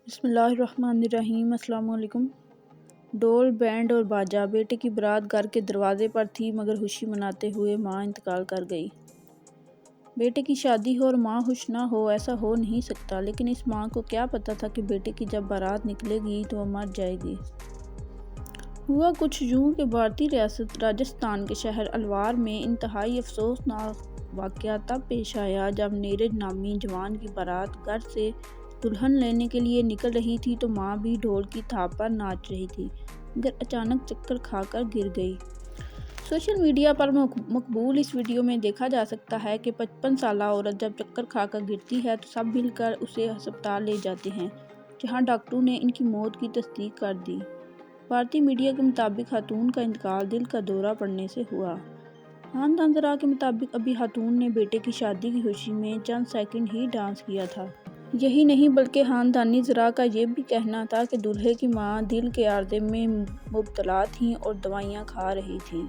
بسم اللہ الرحمن الرحیم۔ السلام علیکم۔ ڈول بینڈ اور باجا، بیٹے کی برات گھر کے دروازے پر تھی مگر خوشی مناتے ہوئے ماں انتقال کر گئی۔ بیٹے کی شادی ہو اور ماں خوش نہ ہو، ایسا ہو نہیں سکتا، لیکن اس ماں کو کیا پتہ تھا کہ بیٹے کی جب بارات نکلے گی تو وہ مر جائے گی۔ ہوا کچھ یوں کہ بھارتی ریاست راجستھان کے شہر الوار میں انتہائی افسوسناک واقعہ تب پیش آیا جب نیرج نامی جوان کی بارات گھر سے دلہن لینے کے لیے نکل رہی تھی تو ماں بھی ڈھول کی تھاپ پر ناچ رہی تھی، مگر اچانک چکر کھا کر گر گئی۔ سوشل میڈیا پر مقبول اس ویڈیو میں دیکھا جا سکتا ہے کہ 55 سالہ عورت جب چکر کھا کر گرتی ہے تو سب مل کر اسے ہسپتال لے جاتے ہیں، جہاں ڈاکٹروں نے ان کی موت کی تصدیق کر دی۔ بھارتی میڈیا کے مطابق خاتون کا انتقال دل کا دورہ پڑنے سے ہوا۔ خاندان ذرا کے مطابق ابھی خاتون نے بیٹے کی شادی کی خوشی میں چند سیکنڈ ہی ڈانس کیا تھا۔ یہی نہیں بلکہ خاندانی ذرا کا یہ بھی کہنا تھا کہ دولہے کی ماں دل کے عارضے میں مبتلا تھیں اور دوائیاں کھا رہی تھیں۔